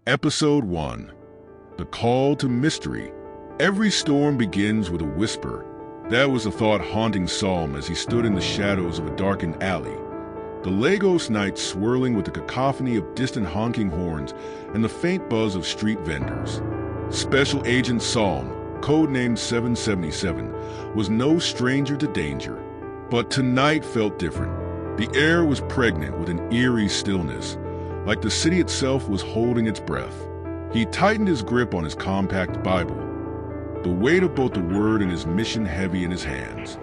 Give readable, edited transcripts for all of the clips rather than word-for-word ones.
Episode 1. The Call to Mystery. Every storm begins with a whisper. That was the thought haunting Psalm as he stood in the shadows of a darkened alley. The Lagos night swirling with the cacophony of distant honking horns and the faint buzz of street vendors. Special Agent Psalm, codenamed 777, was no stranger to danger. But tonight felt different. The air was pregnant with an eerie stillness, like the city itself was holding its breath. He tightened his grip on his compact Bible, the weight of both the word and his mission heavy in his hands.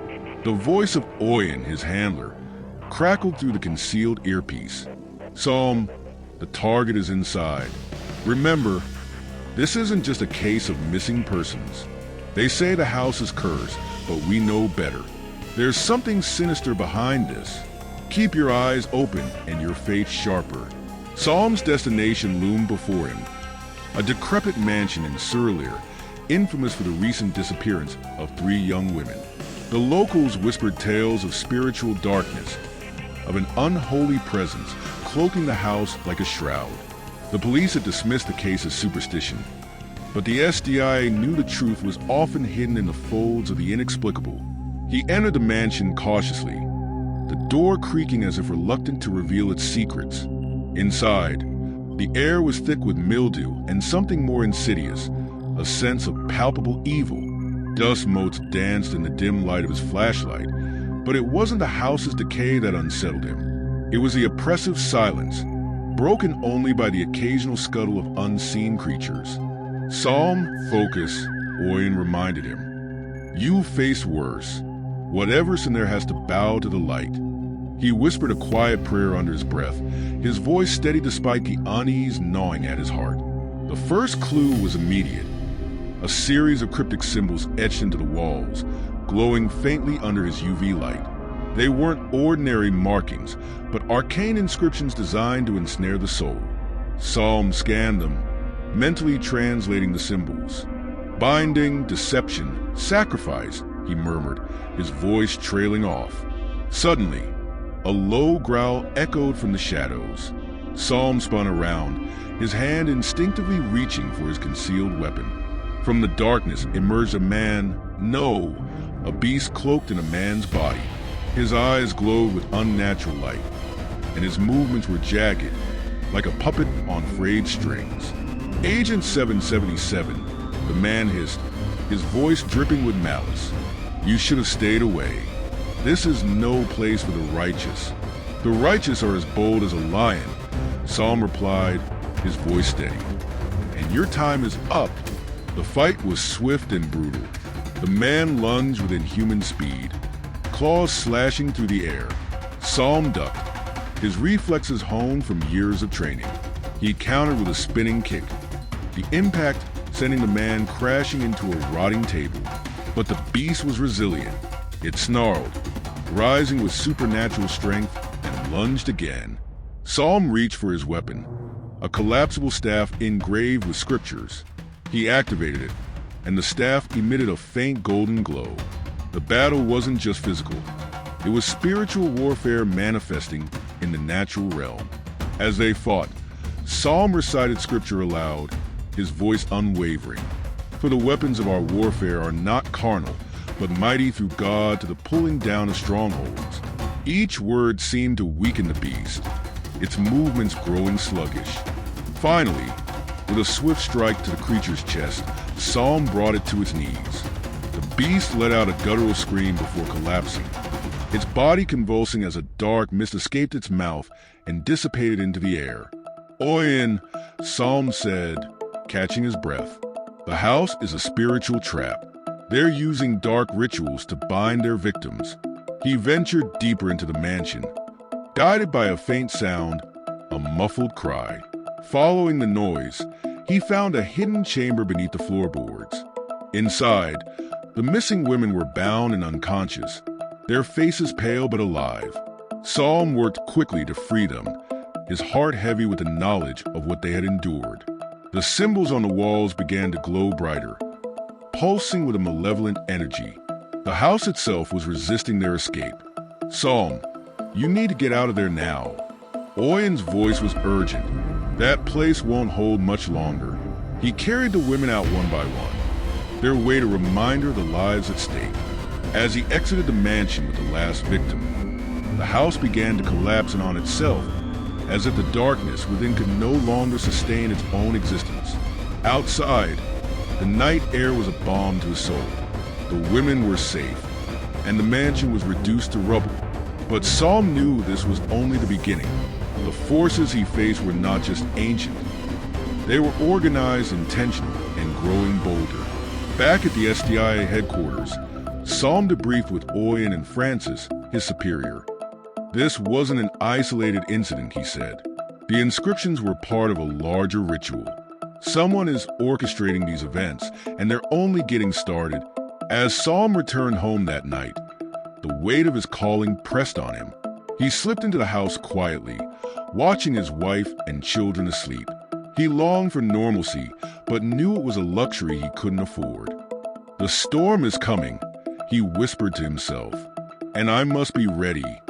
The voice of Oyen, his handler, crackled through the concealed earpiece. Psalm, the target is inside. Remember, this isn't just a case of missing persons. They say the house is cursed, but we know better. There's something sinister behind this. Keep your eyes open and your faith sharper. Psalm's destination loomed before him, a decrepit mansion in Surleer, infamous for the recent disappearance of 3 young women. The locals whispered tales of spiritual darkness, of an unholy presence cloaking the house like a shroud. The police had dismissed the case as superstition, but the SDIA knew the truth was often hidden in the folds of the inexplicable. He entered the mansion cautiously, the door creaking as if reluctant to reveal its secrets. Inside, the air was thick with mildew and something more insidious, a sense of palpable evil. Dust motes danced in the dim light of his flashlight, but it wasn't the house's decay that unsettled him. It was the oppressive silence, broken only by the occasional scuttle of unseen creatures. Psalm, focus, Oyen reminded him. You face worse. Whatever's in there has to bow to the light. He whispered a quiet prayer under his breath, his voice steady despite the unease gnawing at his heart. The first clue was immediate. A series of cryptic symbols etched into the walls, glowing faintly under his UV light. They weren't ordinary markings, but arcane inscriptions designed to ensnare the soul. Psalm scanned them, mentally translating the symbols. Binding, deception, sacrifice, he murmured, his voice trailing off. Suddenly, a low growl echoed from the shadows. Psalm spun around, his hand instinctively reaching for his concealed weapon. From the darkness emerged a man, no, a beast cloaked in a man's body. His eyes glowed with unnatural light, and his movements were jagged, like a puppet on frayed strings. Agent 777, the man hissed, his voice dripping with malice. You should have stayed away. This is no place for the righteous. The righteous are as bold as a lion, Psalm replied, his voice steady. And your time is up. The fight was swift and brutal. The man lunged with inhuman speed, claws slashing through the air. Psalm ducked, his reflexes honed from years of training. He countered with a spinning kick, the impact sending the man crashing into a rotting table. But the beast was resilient. It snarled, rising with supernatural strength, and lunged again. Psalm reached for his weapon, a collapsible staff engraved with scriptures. He activated it, and the staff emitted a faint golden glow. The battle wasn't just physical. It was spiritual warfare manifesting in the natural realm. As they fought, Psalm recited scripture aloud, his voice unwavering. For the weapons of our warfare are not carnal, but mighty through God to the pulling down of strongholds. Each word seemed to weaken the beast, its movements growing sluggish. Finally, with a swift strike to the creature's chest, Psalm brought it to its knees. The beast let out a guttural scream before collapsing, its body convulsing as a dark mist escaped its mouth and dissipated into the air. Oyen, Psalm said, catching his breath. The house is a spiritual trap. They're using dark rituals to bind their victims. He ventured deeper into the mansion, guided by a faint sound, a muffled cry. Following the noise, he found a hidden chamber beneath the floorboards. Inside, the missing women were bound and unconscious, their faces pale but alive. Psalm worked quickly to free them, his heart heavy with the knowledge of what they had endured. The symbols on the walls began to glow brighter, pulsing with a malevolent energy. The house itself was resisting their escape. Psalm, you need to get out of there now. Oyen's voice was urgent, That place won't hold much longer. He carried the women out one by one, their weight a reminder of the lives at stake. As he exited the mansion with the last victim, the house began to collapse in on itself, as if the darkness within could no longer sustain its own existence. Outside, the night air was a balm to his soul. The women were safe, and the mansion was reduced to rubble. But Psalm knew this was only the beginning. The forces he faced were not just ancient. They were organized, intentional, and growing bolder. Back at the SDIA headquarters, Psalm debriefed with Oyen and Francis, his superior. This wasn't an isolated incident, he said. The inscriptions were part of a larger ritual. Someone is orchestrating these events, and they're only getting started. As Psalm returned home that night, the weight of his calling pressed on him. He slipped into the house quietly, watching his wife and children asleep. He longed for normalcy, but knew it was a luxury he couldn't afford. "The storm is coming," he whispered to himself, "and I must be ready."